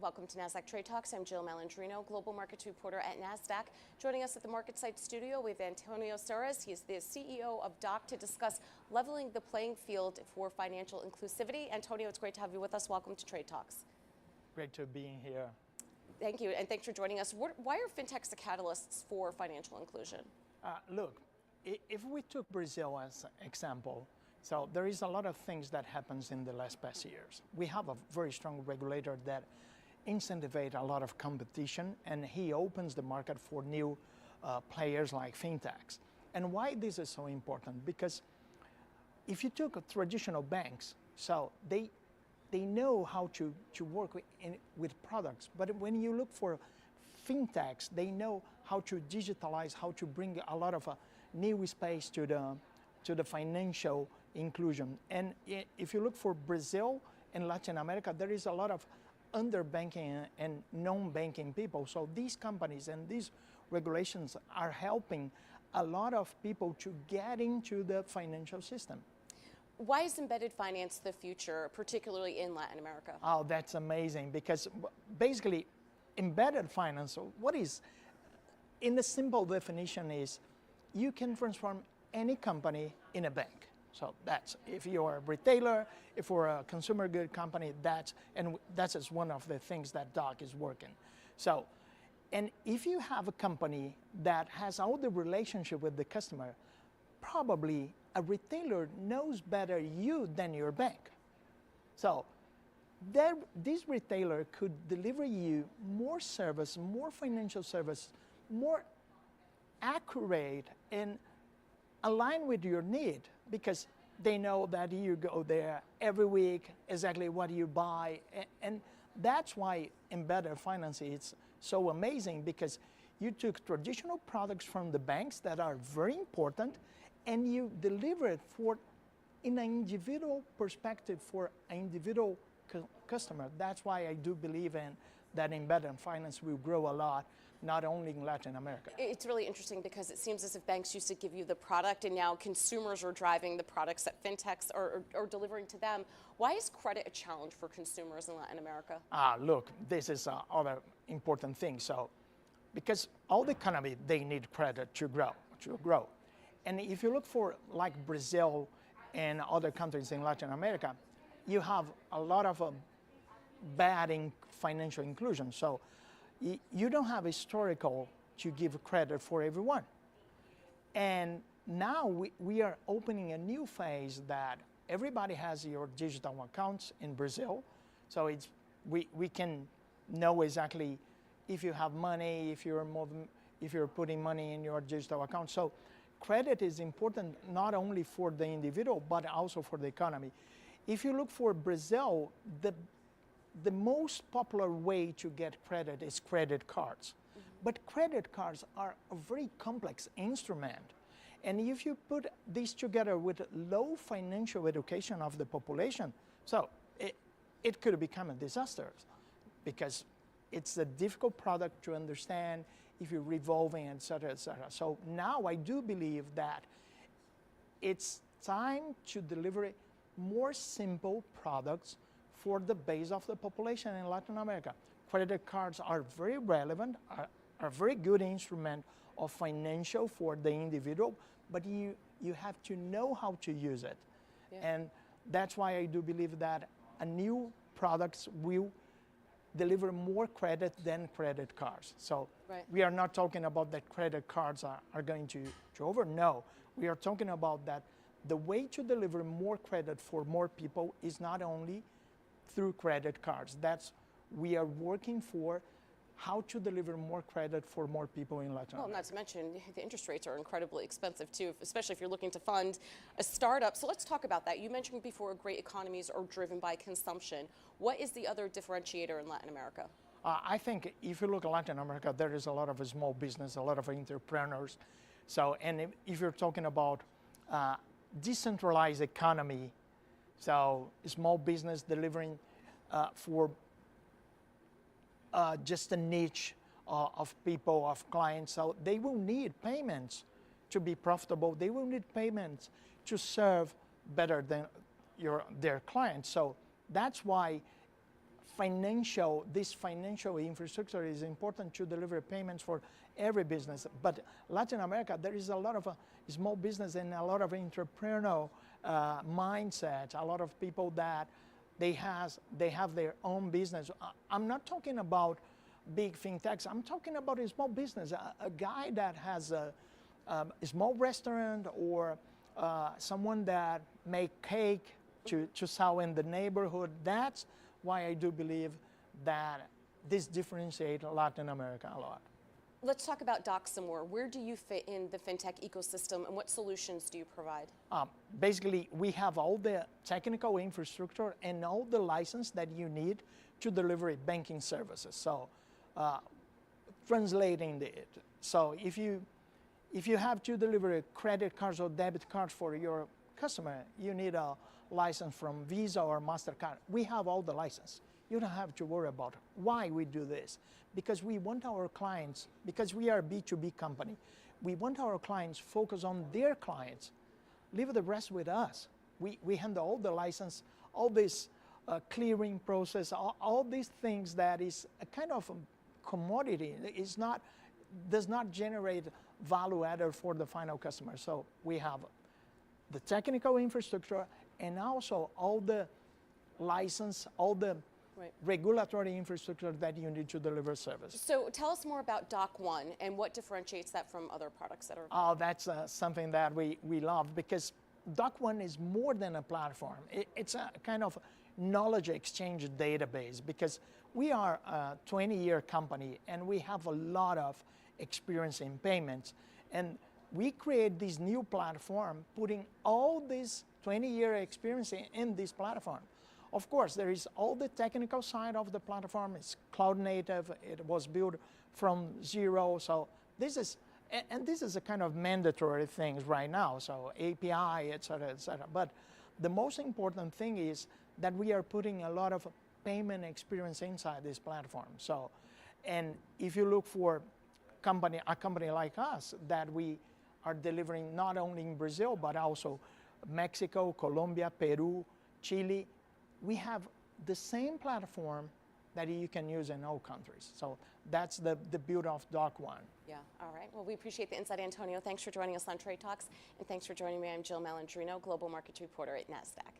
Welcome to Nasdaq Trade Talks. I'm Jill Malandrino, global markets reporter at Nasdaq. Joining us at the Market Site studio, we have Antonio Soares. He is the CEO of DOC to discuss leveling the playing field for financial inclusivity. Antonio, it's great to have you with us. Welcome to Trade Talks. Great to be here. Thank you, and thanks for joining us. Why are fintechs the catalysts for financial inclusion? Look, if we took Brazil as an example, so there is a lot of things that happens in the past years. We have a very strong regulator that incentivate a lot of competition, and he opens the market for new players like fintechs. And why this is so important? Because if you took traditional banks, so they know how to work with products, but when you look for fintechs, they know how to digitalize, how to bring a lot of new space to the financial inclusion. And if you look for Brazil and Latin America, there is a lot of underbanking and non-banking people. So these companies and these regulations are helping a lot of people to get into the financial system. Why is embedded finance the future, particularly in Latin America? Oh, that's amazing, because basically embedded finance, what is, in the simple definition, is you can transform any company in a bank. So that's, if you're a retailer, if you're a consumer good company, that's just one of the things that DOC is working. So, and if you have a company that has all the relationship with the customer, probably a retailer knows better you than your bank. So this retailer could deliver you more service, more financial service, more accurate and align with your need, because they know that you go there every week, exactly what you buy. And that's why embedded finance is so amazing, because you took traditional products from the banks that are very important, and you deliver it in an individual perspective for an individual customer. That's why I do believe in that embedded finance will grow a lot, not only in Latin America. It's really interesting because it seems as if banks used to give you the product, and now consumers are driving the products that fintechs are delivering to them. Why is credit a challenge for consumers in Latin America? Look, this is other important thing. So, because all the economy, they need credit to grow. And if you look for like Brazil and other countries in Latin America, you have a lot of bad in financial inclusion. So you don't have historical to give credit for everyone. And now we are opening a new phase that everybody has your digital accounts in Brazil. So we can know exactly if you have money, if you're putting money in your digital account. So credit is important not only for the individual, but also for the economy. If you look for Brazil, the most popular way to get credit is credit cards. Mm-hmm. But credit cards are a very complex instrument. And if you put these together with low financial education of the population, so it could become a disaster, because it's a difficult product to understand if you're revolving, et cetera, et cetera. So now I do believe that it's time to deliver more simple products for the base of the population in Latin America. Credit cards are very relevant, are a very good instrument of financial for the individual, but you have to know how to use it. Yeah. And that's why I do believe that a new products will deliver more credit than credit cards. So right. We are not talking about that credit cards are going to over. No, we are talking about that the way to deliver more credit for more people is not only through credit cards. We are working for how to deliver more credit for more people in Latin America. Well, not to mention the interest rates are incredibly expensive too, especially if you're looking to fund a startup. So let's talk about that. You mentioned before great economies are driven by consumption. What is the other differentiator in Latin America? I think if you look at Latin America, there is a lot of small business, a lot of entrepreneurs. So, and if you're talking about decentralized economy, so small business delivering for just a niche of people, of clients. So they will need payments to be profitable. They will need payments to serve better than their clients. So that's why this financial infrastructure is important to deliver payments for every business. But Latin America, there is a lot of small business and a lot of entrepreneurial mindset, a lot of people that they have their own business. I'm not talking about big fintechs. I'm talking about a small business, a guy that has a small restaurant or someone that make cake to sell in the neighborhood. That's why I do believe that this differentiates Latin America a lot. Let's talk about Doc some more. Where do you fit in the fintech ecosystem, and what solutions do you provide? Basically, we have all the technical infrastructure and all the license that you need to deliver banking services. So, translating it. So, if you have to deliver credit cards or debit cards for your customer, you need a license from Visa or MasterCard. We have all the license. You don't have to worry about why we do this. Because we want our clients, because we are a B2B company, we want our clients focus on their clients. Leave the rest with us. We handle all the license, all this clearing process, all these things that is a kind of a commodity. Does not generate value added for the final customer. So we have the technical infrastructure and also all the license, all the regulatory infrastructure that you need to deliver service. So tell us more about Doc One and what differentiates that from other products that are. Oh, that's something that we love, because Doc One is more than a platform. It's a kind of knowledge exchange database, because we are a 20-year company and we have a lot of experience in payments. And we create this new platform, putting all this 20-year experience in this platform. Of course, there is all the technical side of the platform. It's cloud native. It was built from zero. So this is a kind of mandatory things right now. So API, et cetera, et cetera. But the most important thing is that we are putting a lot of payment experience inside this platform. So, and if you look for a company like us, that we are delivering not only in Brazil, but also Mexico, Colombia, Peru, Chile, we have the same platform that you can use in all countries. So that's the beauty of Doc One. Yeah, all right. Well, we appreciate the insight, Antonio. Thanks for joining us on Trade Talks, and thanks for joining me. I'm Jill Malandrino, Global Markets Reporter at Nasdaq.